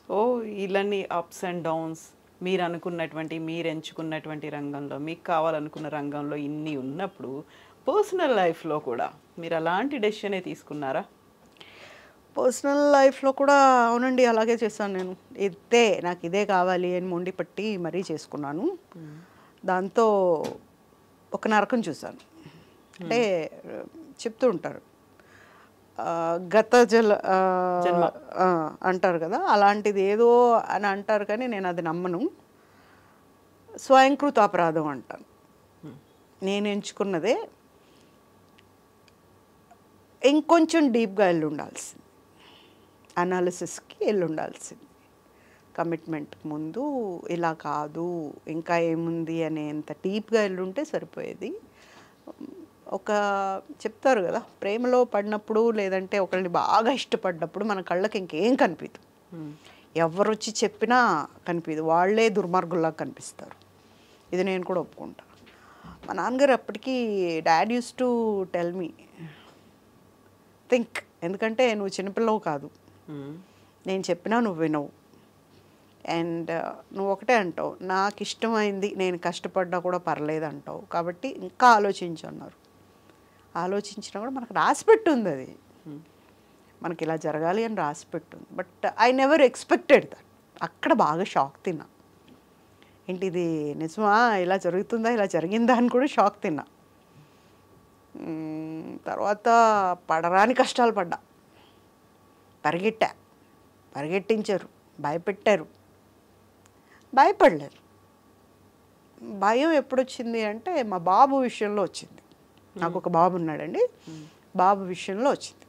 So ఇలాంటి ups and downs మీరు అనుకున్నటువంటి మీరు ఎంచుకున్నటువంటి రంగంలో మీకు కావాలనుకున్న రంగంలో ఇన్ని ఉన్నప్పుడు పర్సనల్ లైఫ్లో కూడా మీరు అలాంటి డెసిషనే తీసుకున్నారా? పర్సనల్ లైఫ్లో కూడా అవునండి, అలాగే చేశాను నేను. నాకు ఇదే కావాలి అని మొండి పట్టి మరీ చేసుకున్నాను. దాంతో ఒక నరకం చూశాను. అంటే చెప్తూ ఉంటారు గత జన్మ అంటారు కదా, అలాంటిది ఏదో అని అంటారు, కానీ నేను అది నమ్మను. స్వయంకృత అపరాధం అంటాను. నేను ఎంచుకున్నదే ఇంకొంచెం డీప్గా వెళ్ళి ఉండాల్సింది, అనాలిసిస్కి వెళ్ళి ఉండాల్సింది. కమిట్మెంట్కి ముందు ఇలా కాదు ఇంకా ఏముంది అనేంత డీప్గా వెళ్ళి ఉంటే సరిపోయేది. ఒక చెప్తారు కదా, ప్రేమలో పడినప్పుడు లేదంటే ఒకళ్ళని బాగా ఇష్టపడినప్పుడు మన కళ్ళకి ఇంకేం కనిపించదు, ఎవరు వచ్చి చెప్పినా కనిపించదు, వాళ్ళే దుర్మార్గుల్లా కనిపిస్తారు. ఇది నేను కూడా ఒప్పుకుంటా. మా నాన్నగారు అప్పటికి dad use to tell me think, ఎందుకంటే నువ్వు చిన్నపిల్లవు కాదు, నేను చెప్పినా నువ్వు వినవు, అండ్ నువ్వు ఒకటే అంటావు నాకు ఇష్టమైంది నేను కష్టపడ్డా కూడా పర్లేదు అంటావు, కాబట్టి ఇంకా ఆలోచించు అన్నారు. ఆలోచించినా కూడా మనకు రాసిపెట్టి ఉంది, అది మనకి ఇలా జరగాలి అని రాసిపెట్టి ఉంది. But I never expected that. అక్కడ బాగా షాక్ తిన్నా. ఏంటి ఇది నిజమా, ఇలా జరుగుతుందా, ఇలా జరిగిందా అని కూడా షాక్ తిన్నా. తర్వాత పడరాని కష్టాలు పడ్డా, పరిగెట్టించారు, భయపెట్టారు, భయపడలేరు. భయం ఎప్పుడు వచ్చింది అంటే మా బాబు విషయంలో వచ్చింది. నాకు ఒక బాబు ఉన్నాడండి, బాబు విషయంలో వచ్చింది.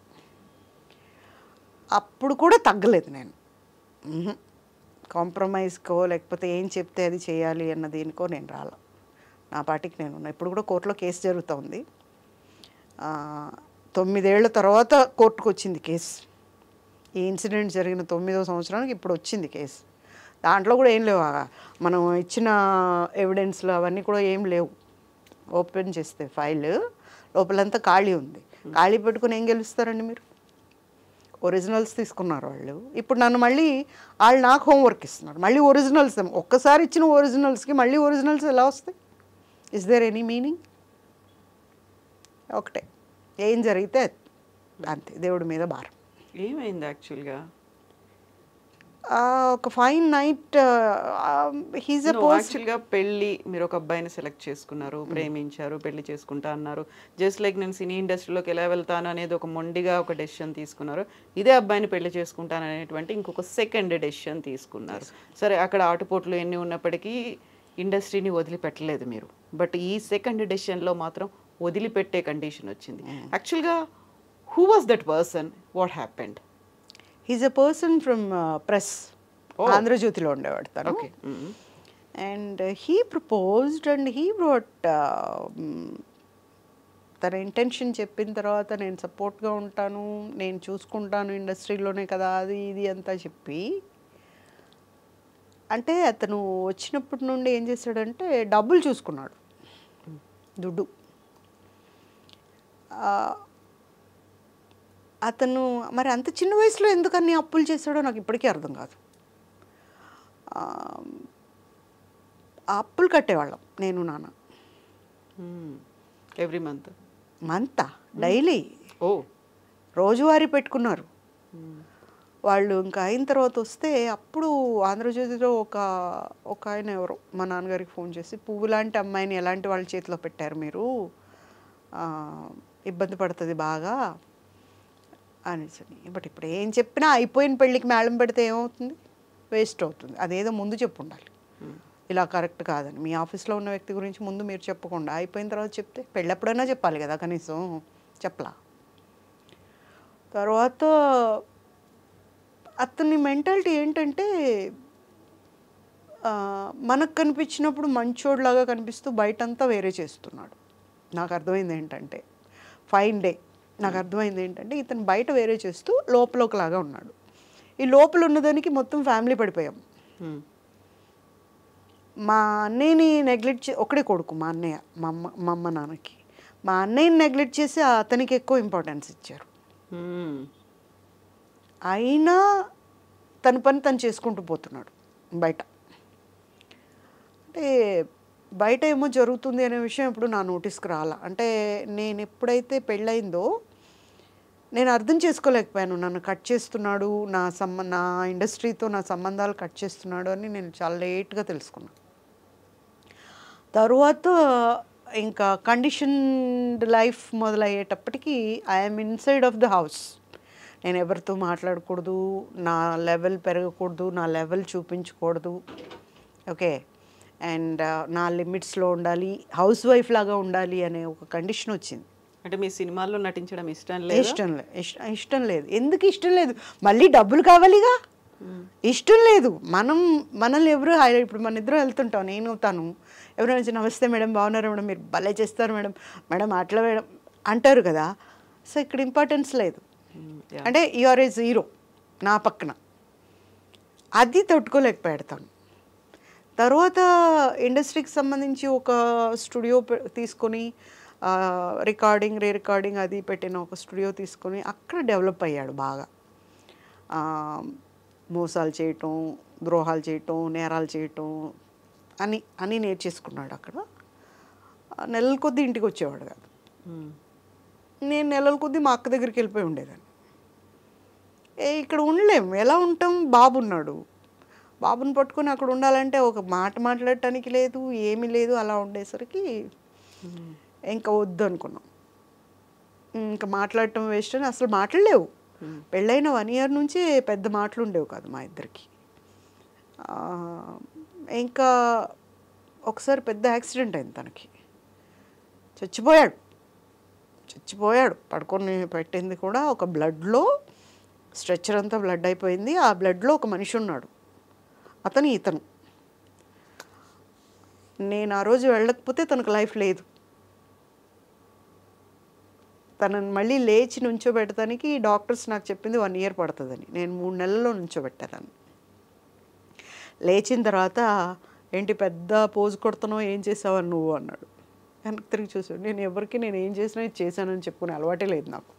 అప్పుడు కూడా తగ్గలేదు నేను, కాంప్రమైజ్కో లేకపోతే ఏం చెప్తే అది చేయాలి అన్న దీనికో నేను రాలా. నా పాటికి నేను ఉన్నా. ఇప్పుడు కూడా కోర్టులో కేసు జరుగుతుంది. 9 ఏళ్ల తర్వాత కోర్టుకు వచ్చింది కేసు. ఈ ఇన్సిడెంట్ జరిగిన 9వ సంవత్సరానికి ఇప్పుడు వచ్చింది కేసు. దాంట్లో కూడా ఏం లేవు, మనం ఇచ్చిన ఎవిడెన్స్లు అవన్నీ కూడా ఏం లేవు. ఓపెన్ చేస్తే ఫైల్ లోపలంతా ఖాళీ ఉంది. ఖాళీ పెట్టుకుని ఏం గెలుస్తారండి మీరు? ఒరిజినల్స్ తీసుకున్నారు వాళ్ళు. ఇప్పుడు నన్ను మళ్ళీ వాళ్ళు నాకు హోంవర్క్ ఇస్తున్నారు, మళ్ళీ ఒరిజినల్స్. ఒక్కసారి ఇచ్చిన ఒరిజినల్స్కి మళ్ళీ ఒరిజినల్స్ ఎలా వస్తాయి? Is there any meaning? ఒకటే, ఏం జరిగితే అంతే, దేవుడి మీద భారం. ఏమైంది యాక్చువల్గా? ఒక ఫైన్ నైట్ హీజ్ యాక్చువల్గా పెళ్ళి, మీరు ఒక అబ్బాయిని సెలెక్ట్ చేసుకున్నారు, ప్రేమించారు, పెళ్లి చేసుకుంటా అన్నారు. జస్ట్ లైక్ నేను సినీ ఇండస్ట్రీలోకి ఎలా వెళ్తాను అనేది ఒక మొండిగా ఒక డెసిషన్ తీసుకున్నారు. ఇదే అబ్బాయిని పెళ్లి చేసుకుంటాను అనేటువంటి ఇంకొక సెకండ్ డెసిషన్ తీసుకున్నారు. సరే, అక్కడ ఆటుపోట్లు ఎన్ని ఉన్నప్పటికీ ఇండస్ట్రీని వదిలిపెట్టలేదు మీరు. బట్ ఈ సెకండ్ డెసిషన్లో మాత్రం వదిలిపెట్టే కండిషన్ వచ్చింది. యాక్చువల్గా who was that person, what happened? He's a person from press, ఆంధ్రజ్యోతిలో ఉండేవాడు తను. And he proposed and he brought, తన ఇంటెన్షన్ చెప్పిన తర్వాత నేను సపోర్ట్గా ఉంటాను, నేను చూసుకుంటాను ఇండస్ట్రీలోనే కదా అది ఇది అంతా చెప్పి, అంటే అతను వచ్చినప్పటి నుండి ఏం చేశాడంటే డబ్బులు చూసుకున్నాడు, దుడ్డు. అతను మరి అంత చిన్న వయసులో ఎందుకు అన్ని అప్పులు చేశాడో నాకు ఇప్పటికీ అర్థం కాదు. ఆ అప్పులు కట్టేవాళ్ళం నేను నాన్న, ఎవ్రీ మంత్ డైలీ. రోజువారీ పెట్టుకున్నారు వాళ్ళు. ఇంకా అయిన తర్వాత వస్తే అప్పుడు ఆంధ్రజ్యోతిలో ఒక ఆయన ఎవరో మా నాన్నగారికి ఫోన్ చేసి, పువ్వు లాంటి అమ్మాయిని ఎలాంటి వాళ్ళ చేతిలో పెట్టారు మీరు, ఇబ్బంది పడుతుంది బాగా అనేసి. బట్ ఇప్పుడు ఏం చెప్పినా అయిపోయిన పెళ్ళికి మేళం పెడితే ఏమవుతుంది? వేస్ట్ అవుతుంది. అదేదో ముందు చెప్పు ఉండాలి, ఇలా కరెక్ట్ కాదని. మీ ఆఫీస్లో ఉన్న వ్యక్తి గురించి ముందు మీరు చెప్పకుండా అయిపోయిన తర్వాత చెప్తే, పెళ్ళెప్పుడైనా చెప్పాలి కదా కనీసం, చెప్పలా. తర్వాత అతని మెంటాలిటీ ఏంటంటే మనకు కనిపించినప్పుడు మంచోడ్లాగా కనిపిస్తూ బయటంతా వేరే చేస్తున్నాడు. నాకు అర్థమైంది ఏంటంటే, ఫైన్ డే నాకు అర్థమైంది ఏంటంటే ఇతను బయట వేరే చేస్తూ లోపల ఒకలాగా ఉన్నాడు. ఈ లోపల ఉన్నదానికి మొత్తం ఫ్యామిలీ పడిపోయాం. మా అన్నయ్యని నెగ్లెక్ట్ ఒకడే కొడుకు మా అన్నయ్య, మా అమ్మ నాన్నకి. మా అన్నయ్యని నెగ్లెక్ట్ చేసి అతనికి ఎక్కువ ఇంపార్టెన్స్ ఇచ్చారు. అయినా తన పని తను చేసుకుంటూ పోతున్నాడు బయట. అంటే బయట ఏమో జరుగుతుంది అనే విషయం ఇప్పుడు నా నోటీస్కి రాలా. అంటే నేను ఎప్పుడైతే పెళ్ళయిందో నేను అర్థం చేసుకోలేకపోయాను. నన్ను కట్ చేస్తున్నాడు, నా ఇండస్ట్రీతో నా సంబంధాలు కట్ చేస్తున్నాడు అని నేను చాలా లేట్గా తెలుసుకున్నాను. తరువాత ఇంకా కండిషన్డ్ లైఫ్ మొదలయ్యేటప్పటికి I'm inside of the house. నేను ఎవరితో మాట్లాడకూడదు, నా లెవెల్ పెరగకూడదు, నా లెవెల్ చూపించకూడదు. ఓకే, అండ్ నా లిమిట్స్లో ఉండాలి, హౌస్ వైఫ్ లాగా ఉండాలి అనే ఒక కండిషన్ వచ్చింది. అంటే మీ సినిమాల్లో నటించడం ఇష్టం లేదు? ఇష్టం లేదు. ఎందుకు ఇష్టం లేదు? మళ్ళీ డబ్బులు కావాలిగా. ఇష్టం లేదు. మనల్ని ఎవరు ఇప్పుడు మన ఇద్దరం వెళ్తుంటాం, నేను తను, ఎవరైనా వచ్చి నమస్తే మేడం, బాగున్నారు మేడం, మీరు భలే చేస్తారు మేడం, మేడం అట్లా మేడం అంటారు కదా. సో ఇక్కడ ఇంపార్టెన్స్ లేదు. అంటే యూఆర్ ఏ జీరో నా పక్కన. అది తట్టుకోలేకపోయాడతాను. తర్వాత ఇండస్ట్రీకి సంబంధించి ఒక స్టూడియో తీసుకొని రికార్డింగ్ రీ రికార్డింగ్ అది పెట్టిన ఒక స్టూడియో తీసుకొని అక్కడ డెవలప్ అయ్యాడు బాగా. మోసాలు చేయటం, ద్రోహాలు చేయటం, నేరాలు చేయటం అని నేర్చేసుకున్నాడు అక్కడ. నెలల కొద్దీ ఇంటికి వచ్చేవాడు కాదు. నేను నెలల కొద్దీ మా అక్క దగ్గరికి వెళ్ళిపోయి ఉండేదాన్ని. ఇక్కడ ఉండలేము, ఎలా ఉంటాం? బాబు ఉన్నాడు, బాబుని పట్టుకొని అక్కడ ఉండాలంటే ఒక మాట మాట్లాడటానికి లేదు, ఏమీ లేదు. అలా ఉండేసరికి ఇంకా వద్దు అనుకున్నాం. ఇంకా మాట్లాడటం వేస్ట్ అని అసలు మాట్లాడలేవు. పెళ్ళైన 1 year నుంచి పెద్ద మాటలు ఉండేవి కాదు మా ఇద్దరికి. ఇంకా ఒకసారి పెద్ద యాక్సిడెంట్ అయింది తనకి. చచ్చిపోయాడు. పడుకొని పెట్టింది కూడా ఒక బ్లడ్లో, స్ట్రెచ్చర్ అంతా బ్లడ్ అయిపోయింది. ఆ బ్లడ్లో ఒక మనిషి ఉన్నాడు, ఇతను. నేను ఆ రోజు వెళ్ళకపోతే తనకు లైఫ్ లేదు. తనని మళ్ళీ లేచి నుంచోబెట్టడానికి డాక్టర్స్ నాకు చెప్పింది 1 year పడుతుందని. నేను 3 నెలల్లో నుంచోబెట్టాను. లేచిన తర్వాత ఏంటి పెద్ద పోజు కొడుతున్నావు, ఏం చేసావని నువ్వు అన్నాడు. వెనక్కి తిరిగి చూసాడు. నేను ఏం చేసినా ఇది చేశానని చెప్పుకునే అలవాటే లేదు నాకు.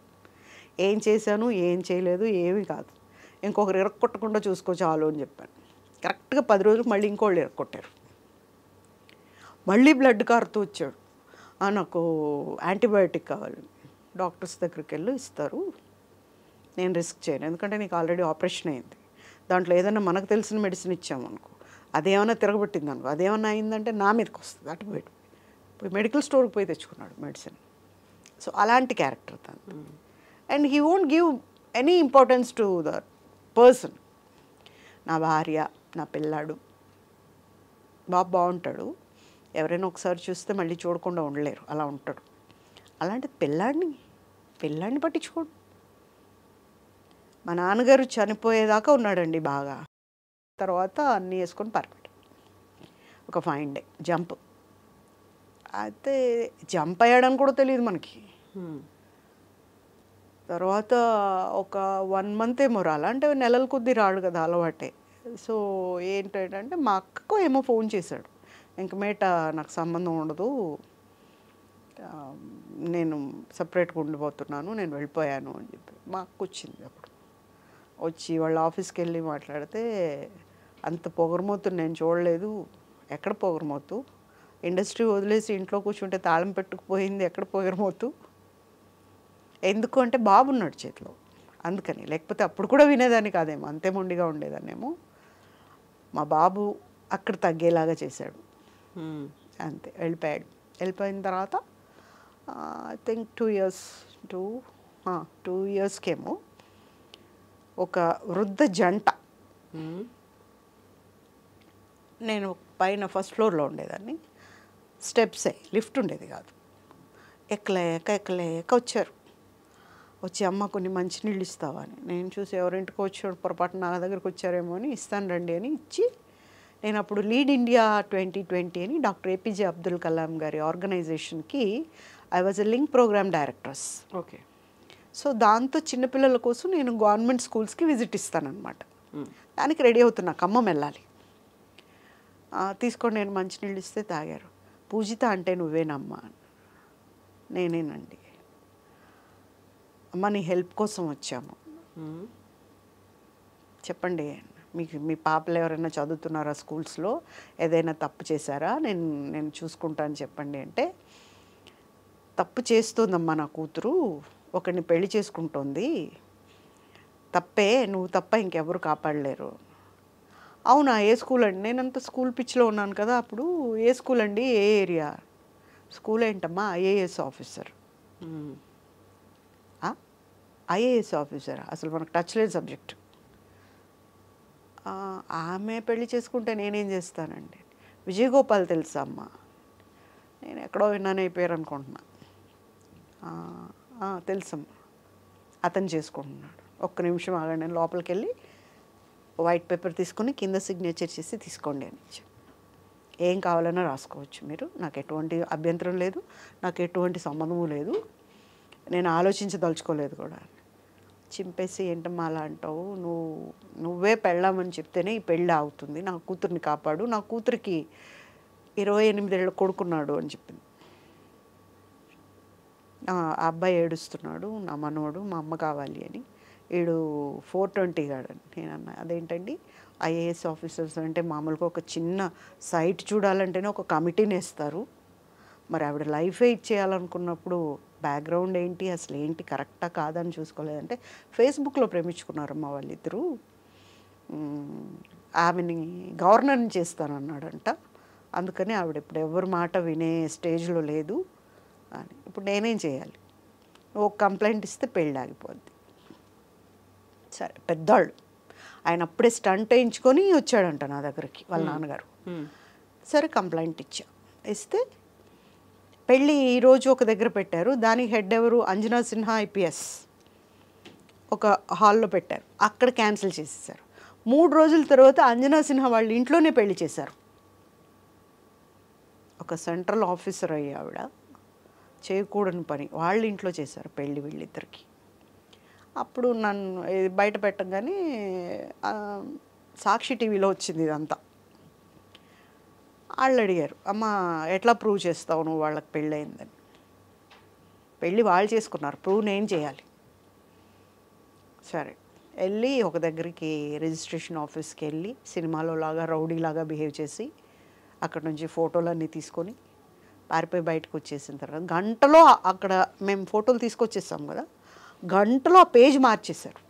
ఏం చేశాను, ఏం చేయలేదు, ఏమీ కాదు. ఇంకొకరు ఇరక్కొట్టకుండా చూసుకో చాలు అని చెప్పాను. కరెక్ట్గా 10 రోజులకు మళ్ళీ ఇంకోళ్ళు ఇరక్కొట్టారు. మళ్ళీ బ్లడ్ కారుతూ వచ్చాడు. నాకు యాంటీబయాటిక్ కావాలి. డాక్టర్స్ దగ్గరికి వెళ్ళి ఇస్తారు, నేను రిస్క్ చేయను, ఎందుకంటే నీకు ఆల్రెడీ ఆపరేషన్ అయింది. దాంట్లో ఏదైనా మనకు తెలిసిన మెడిసిన్ ఇచ్చామనుకో, అదేమన్నా తిరగబెట్టింది అనుకో, అదేమన్నా అయిందంటే నా మీదకి వస్తుంది. అటు పోయి ఇప్పుడు మెడికల్ స్టోర్కి పోయి తెచ్చుకున్నాడు మెడిసిన్. సో అలాంటి క్యారెక్టర్ తను. And he won't give any importance to the person. నా భార్య, నా పిల్లాడు, బాగుంటాడు. ఎవరైనా ఒకసారి చూస్తే మళ్ళీ చూడకుండా ఉండలేరు, అలా ఉంటాడు. అలాంటి పిల్లాడిని పట్టించుకోడు. మా నాన్నగారు చనిపోయేదాకా ఉన్నాడండి బాగా. తర్వాత అన్నీ వేసుకొని పారిపోయాడు. ఒక ఫైన్ డే జంప్. అయితే జంప్ అయ్యాడని కూడా తెలియదు మనకి. తర్వాత ఒక 1 month ఏమో రాలా, అంటే నెలల కొద్దీ రాడు కదా, అలవాటే. సో ఏంటంటే మా అక్కకు ఏమో ఫోన్ చేశాడు, ఇంక మేట నాకు సంబంధం ఉండదు, నేను సపరేట్గా ఉండిపోతున్నాను, నేను వెళ్ళిపోయాను అని చెప్పి. మా అక్క వచ్చింది. అప్పుడు వచ్చి వాళ్ళ ఆఫీస్కి వెళ్ళి మాట్లాడితే, అంత పొగరమోతుని నేను చూడలేదు. ఎక్కడ పొగరమోతు? ఇండస్ట్రీ వదిలేసి ఇంట్లో కూర్చుంటే తాళం పెట్టుకుపోయింది, ఎక్కడ పొగరమోతు? ఎందుకు అంటే బాబున్నాడు చేతిలో, అందుకని. లేకపోతే అప్పుడు కూడా వినేదాన్ని కాదేమో, అంతే మొండిగా ఉండేదాన్నేమో. మా బాబు అక్కడ తగ్గేలాగా చేశాడు, అంతే. వెళ్ళిపోయిన తర్వాత ఐ థింక్ 2 yearsకేమో ఒక వృద్ధ జంట, నేను పైన ఫస్ట్ ఫ్లోర్లో ఉండేదాన్ని, స్టెప్సే, లిఫ్ట్ ఉండేది కాదు, ఎక్కలేక వచ్చి అమ్మ కొన్ని మంచినీళ్ళు ఇస్తావా అని. నేను చూసి ఎవరింటికి వచ్చాడు, పొరపాటు నా దగ్గరికి వచ్చారేమో అని, ఇస్తాను రండి అని ఇచ్చి, నేను అప్పుడు లీడ్ ఇండియా 2020 అని డాక్టర్ ఏపీజే అబ్దుల్ కలాం గారి ఆర్గనైజేషన్కి I was a link program directors. Okay. So దాంతో చిన్నపిల్లల కోసం నేను గవర్నమెంట్ స్కూల్స్కి విజిట్ ఇస్తానన్నమాట. దానికి రెడీ అవుతున్నా, ఖమ్మం వెళ్ళాలి. తీసుకొని నేను మంచినీళ్ళు ఇస్తే తాగారు. పూజిత అంటే నువ్వేనమ్మా? నేనేనండి. అమ్మ నీ హెల్ప్ కోసం వచ్చాము, చెప్పండి. మీకు మీ పాపలు ఎవరైనా చదువుతున్నారా స్కూల్స్లో, ఏదైనా తప్పు చేశారా, నేను చూసుకుంటాను చెప్పండి అంటే, తప్పు చేస్తుందమ్మా నా కూతురు, ఒకరిని పెళ్లి చేసుకుంటోంది, తప్పే, నువ్వు తప్ప ఇంకెవరు కాపాడలేరు. అవునా, ఏ స్కూల్ అండి? నేనంత స్కూల్ పిచ్చిలో ఉన్నాను కదా అప్పుడు. ఏ స్కూల్ అండి, ఏ ఏరియా? స్కూల్ ఏంటమ్మా, ఐఏఎస్ ఆఫీసర్. ఐఏఎస్ ఆఫీసర్ అసలు మనకు టచ్ లేని సబ్జెక్ట్. ఆమె పెళ్లి చేసుకుంటే నేనేం చేస్తానండి? విజయగోపాల్ తెలుసా అమ్మ? నేను ఎక్కడో విన్నాను ఈ పేరు అనుకుంటున్నా. తెలుసమ్మా, అతను చేసుకుంటున్నాడు. ఒక్క నిమిషం ఆగండి, నేను లోపలికి వెళ్ళి వైట్ పేపర్ తీసుకొని కింద సిగ్నేచర్ చేసి తీసుకోండి అని ఇచ్చాను. ఏం కావాలన్నా రాసుకోవచ్చు మీరు, నాకు ఎటువంటి అభ్యంతరం లేదు, నాకు ఎటువంటి సంబంధము లేదు, నేను ఆలోచించదలుచుకోలేదు కూడా. చింపేసి, ఏంటమ్మా అలా అంటావు, నువ్వే పెళ్ళామని చెప్తేనే ఈ పెళ్ళి అవుతుంది, నా కూతుర్ని కాపాడు, నా కూతురికి 28 ఏళ్ళ కొడుకున్నాడు అని చెప్పింది. ఆ అబ్బాయి ఏడుస్తున్నాడు, నా మనోడు, మా అమ్మ కావాలి అని. వీడు 420 గాడని. నేను అన్నా, అదేంటండి, ఐఏఎస్ ఆఫీసర్స్ అంటే మామూలుగా ఒక చిన్న సైట్ చూడాలంటేనే ఒక కమిటీని వేస్తారు, మరి ఆవిడ లైఫే ఇచ్చేయాలనుకున్నప్పుడు బ్యాక్గ్రౌండ్ ఏంటి, అసలు ఏంటి, కరెక్టా కాదని చూసుకోలేదంటే, ఫేస్బుక్లో ప్రేమించుకున్నారమ్మా వాళ్ళిద్దరూ, ఆమెని గవర్నర్ని చేస్తానన్నాడంట, అందుకని ఆవిడ ఇప్పుడు ఎవరి మాట వినే స్టేజ్లో లేదు అని. ఇప్పుడు నేనేం చేయాలి? ఒక కంప్లైంట్ ఇస్తే పెళ్ళి ఆగిపోద్ది. సరే, పెద్దవాళ్ళు, ఆయన అప్పుడే స్టంట్ వేయించుకొని వచ్చాడంట నా దగ్గరికి వాళ్ళ నాన్నగారు. సరే కంప్లైంట్ ఇస్తే పెళ్ళి ఈరోజు ఒక దగ్గర పెట్టారు, దానికి హెడ్ ఎవరు, అంజనా సిన్హా ఐపీఎస్, ఒక హాల్లో పెట్టారు, అక్కడ క్యాన్సిల్ చేసేసారు. 3 రోజుల తర్వాత అంజనా సిన్హా వాళ్ళ ఇంట్లోనే పెళ్లి చేశారు. ఒక సెంట్రల్ ఆఫీసర్ అయ్యి ఆవిడ చేయకూడని పని వాళ్ళ ఇంట్లో చేశారు పెళ్ళి వీళ్ళిద్దరికి. అప్పుడు నన్ను బయట పెట్టగానే సాక్షి టీవీలో వచ్చింది ఇదంతా. వాళ్ళు అడిగారు, అమ్మ ఎట్లా ప్రూవ్ చేస్తావు నువ్వు వాళ్ళకి పెళ్ళి అయిందని? పెళ్ళి వాళ్ళు చేసుకున్నారు, ప్రూవ్ నేను చేయాలి. సరే వెళ్ళి ఒక దగ్గరికి రిజిస్ట్రేషన్ ఆఫీస్కి వెళ్ళి సినిమాలో లాగా రౌడీలాగా బిహేవ్ చేసి అక్కడ నుంచి ఫోటోలన్నీ తీసుకొని పారిపోయి బయటకు వచ్చేసిన తర్వాత గంటలో అక్కడ మేము ఫోటోలు తీసుకొచ్చేసాం కదా, గంటలో ఆ పేజ్ మార్చేశారు.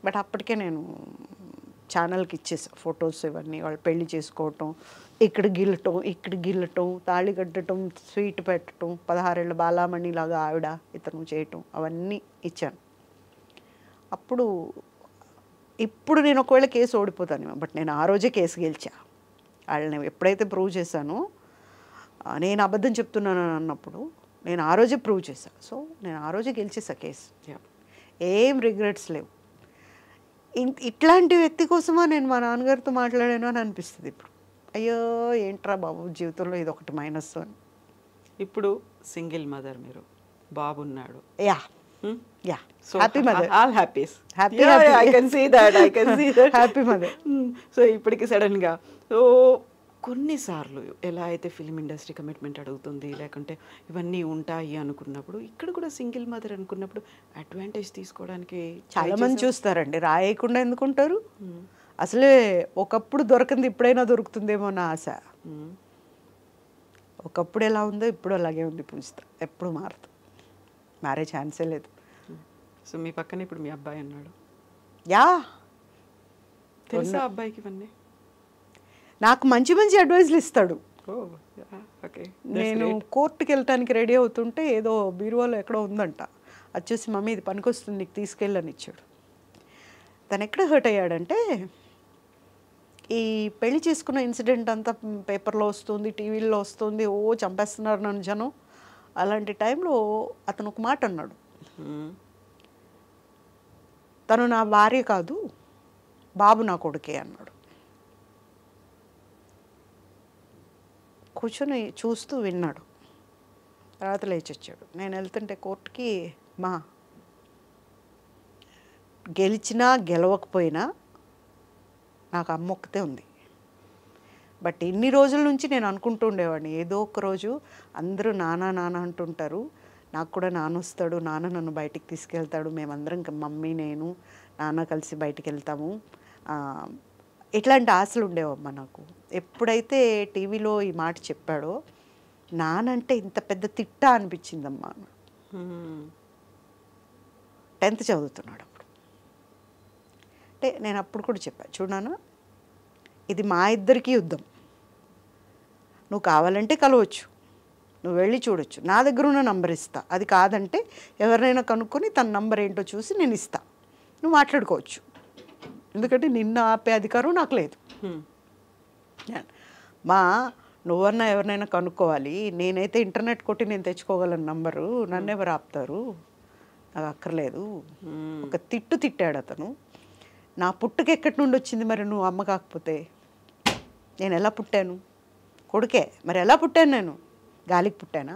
బట్ అప్పటికే నేను ఛానల్కి ఇచ్చేసాను ఫొటోస్ ఇవన్నీ. వాళ్ళు పెళ్లి చేసుకోవటం, ఇక్కడ గిల్లటం, తాళి కట్టడం, స్వీట్ పెట్టడం, 16 ఏళ్ళ బాలామణి లాగా ఆవిడ ఇతను చేయటం, అవన్నీ ఇచ్చాను. ఇప్పుడు నేను ఒకవేళ కేసు ఓడిపోతాను, బట్ నేను ఆ రోజే కేసు గెలిచా. వాళ్ళని ఎప్పుడైతే ప్రూవ్ చేశానో, నేను అబద్ధం చెప్తున్నాను అన్నప్పుడు నేను ఆ రోజే ప్రూవ్ చేశాను. సో నేను ఆ రోజే గెలిచేసా కేసు, ఏం రిగ్రెట్స్ లేవు. ఇట్లాంటి వ్యక్తి కోసమా నేను మా నాన్నగారితో మాట్లాడాను అని అనిపిస్తుంది ఇప్పుడు. అయ్యో ఏంట్రా బాబు జీవితంలో ఇది ఒకటి మైనస్ అని. ఇప్పుడు సింగిల్ మదర్, మీరు బాబు ఉన్నాడు. Yeah happy mother, all happies, happy I can see that, happy mother. So ఇప్పటికి సడన్గా సో కొన్నిసార్లు ఎలా అయితే ఫిల్మ్ ఇండస్ట్రీ కమిట్మెంట్ అడుగుతుంది, లేకుంటే ఇవన్నీ ఉంటాయి అనుకున్నప్పుడు, ఇక్కడ కూడా సింగిల్ మదర్ అనుకున్నప్పుడు అడ్వాంటేజ్ తీసుకోవడానికి చాలా మంది చూస్తారండి, రాయకుండా ఎందుకుంటారు? అసలే ఒకప్పుడు దొరకంది ఇప్పుడైనా దొరుకుతుందేమో నా ఆశ. ఒకప్పుడు ఎలా ఉందో ఇప్పుడు అలాగే ఉంది పూజిత, ఎప్పుడు మారదు, మారే ఛాన్సే లేదు. సో మీ పక్కన ఇప్పుడు మీ అబ్బాయి అన్నాడు, యా తెలుసా అబ్బాయికి ఇవన్నీ? నాకు మంచి మంచి అడ్వైజ్లు ఇస్తాడు. ఓకే, నేను కోర్టుకి వెళ్ళటానికి రెడీ అవుతుంటే ఏదో బీరువాలో ఎక్కడో ఉందంట, అది చూసి మమ్మీ ఇది పనికొస్తుంది నీకు తీసుకెళ్ళని ఇచ్చాడు. తను ఎక్కడ హర్ట్ అయ్యాడంటే, ఈ పెళ్లి చేసుకున్న ఇన్సిడెంట్ అంతా పేపర్లో వస్తుంది, టీవీల్లో వస్తుంది, ఓ చంపేస్తున్నారు నన్ను జనం. అలాంటి టైంలో అతను ఒక మాట అన్నాడు, తను నా భార్య కాదు, బాబు నా కొడుకే అన్నాడు. కూర్చొని చూస్తూ విన్నాడు, తర్వాత లేచి వచ్చాడు. నేను వెళ్తుంటే కోర్టుకి, మా గెలిచినా గెలవకపోయినా నాకు అమ్మ ఒక్కతే ఉంది. బట్ ఇన్ని రోజుల నుంచి నేను అనుకుంటూ ఉండేవాడిని, ఏదో ఒక రోజు అందరూ నాన్న నాన్న అంటుంటారు, నాకు కూడా నాన్న వస్తాడు, నాన్న నన్ను బయటికి తీసుకెళ్తాడు, మేమందరం మమ్మీ నేను నాన్న కలిసి బయటికి వెళ్తాము, ఇట్లాంటి ఆశలు ఉండేవమ్మా నాకు. ఎప్పుడైతే టీవీలో ఈ మాట చెప్పాడో నానంటే ఇంత పెద్ద తిట్ట అనిపించిందమ్మా. 10th చదువుతున్నాడు అప్పుడు. అంటే నేను అప్పుడు కూడా చెప్పాను, చూడనా ఇది మా ఇద్దరికీ యుద్ధం, నువ్వు కావాలంటే కలవచ్చు, నువ్వు వెళ్ళి చూడొచ్చు, నా దగ్గర ఉన్న నంబర్ ఇస్తా, అది కాదంటే ఎవరినైనా కనుక్కొని తన నంబర్ ఏంటో చూసి నేను ఇస్తా, నువ్వు మాట్లాడుకోవచ్చు, ఎందుకంటే నిన్ను ఆపే అధికారం నాకు లేదు. మా నువ్వన్నా ఎవరినైనా కనుక్కోవాలి, నేనైతే ఇంటర్నెట్ కొట్టి నేను తెచ్చుకోగలను నంబరు, నన్ను ఎవరు ఆపుతారు, నాకు అక్కర్లేదు. ఒక తిట్టాడు అతను. నా పుట్టుక ఎక్కడి నుండి వచ్చింది మరి, నువ్వు అమ్మ కాకపోతే నేను ఎలా పుట్టాను? కొడుకే, మరి ఎలా పుట్టాను నేను? గాలికి పుట్టానా?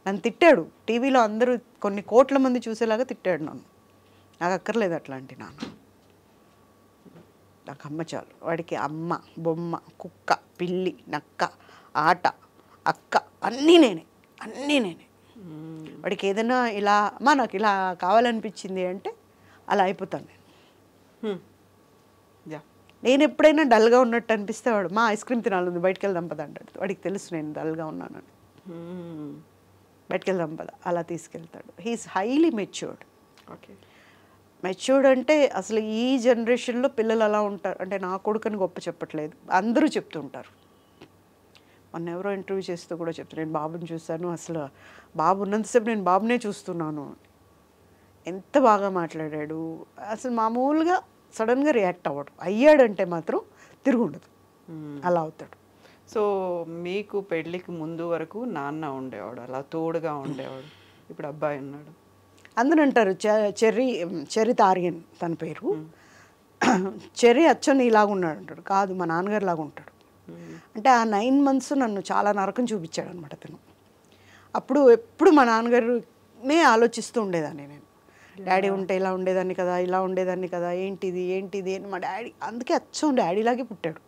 నన్ను తిట్టాడు టీవీలో, అందరూ కొన్ని కోట్ల మంది చూసేలాగా తిట్టాడు నన్ను. నాకు అక్కర్లేదు అట్లాంటి నాన్న, నాకు అమ్మ చాలు. వాడికి అమ్మ, బొమ్మ, కుక్క, పిల్లి, నక్క, ఆట, అక్క, అన్నీ నేనే. వాడికి ఏదైనా ఇలా అమ్మా నాకు ఇలా కావాలనిపించింది అంటే అలా అయిపోతాను నేను. నేను ఎప్పుడైనా డల్గా ఉన్నట్టు అనిపిస్తే వాడు మా ఐస్ క్రీమ్ తినాలి బయటకు వెళ్దాం పద అంటాడు. వాడికి తెలుసు నేను డల్గా ఉన్నానని. బయటకు వెళ్దాం పద అలా తీసుకెళ్తాడు. He's highly matured. Okay, matured అంటే అసలు ఈ జనరేషన్లో పిల్లలు అలా ఉంటారు అంటే నా కొడుకుని గొప్ప చెప్పట్లేదు, అందరూ చెప్తుంటారు. మొన్న ఎవరో ఇంటర్వ్యూ చేస్తూ కూడా చెప్తాను, నేను బాబుని చూశాను, అసలు బాబు ఉన్నంతసేపు నేను బాబునే చూస్తున్నాను, ఎంత బాగా మాట్లాడాడు, అసలు మామూలుగా సడన్గా రియాక్ట్ అవ్వడు, అయ్యాడంటే మాత్రం తిరుగుండదు, అలా అవుతాడు. సో మీకు పెళ్ళికి ముందు వరకు నాన్న ఉండేవాడు, అలా తోడుగా ఉండేవాడు. ఇప్పుడు అబ్బాయి ఉన్నాడు. అందరూ అంటారు చెర్రీ తారియన్ తన పేరు, చెర్రీ అచ్చని ఇలాగ ఉన్నాడు అంటాడు. కాదు, మా నాన్నగారు లాగా ఉంటాడు. అంటే ఆ 9 months నన్ను చాలా నరకం చూపించాడు అనమాట తను. అప్పుడు ఎప్పుడు మా నాన్నగారునే ఆలోచిస్తూ ఉండేదాన్ని నేను. డాడీ ఉంటే ఇలా ఉండేదాన్ని కదా, ఇలా ఉండేదాన్ని కదా, ఏంటిది అని మా డాడీ అందుకే అచ్చం డాడీలాగే పుట్టాడు.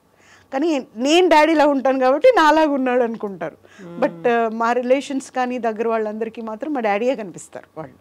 కానీ నేను డాడీలా ఉంటాను కాబట్టి నాలాగా ఉన్నాడు అనుకుంటారు. బట్ మా రిలేషన్స్ కానీ దగ్గర వాళ్ళందరికీ మాత్రం మా డాడీయే కనిపిస్తారు వాళ్ళు.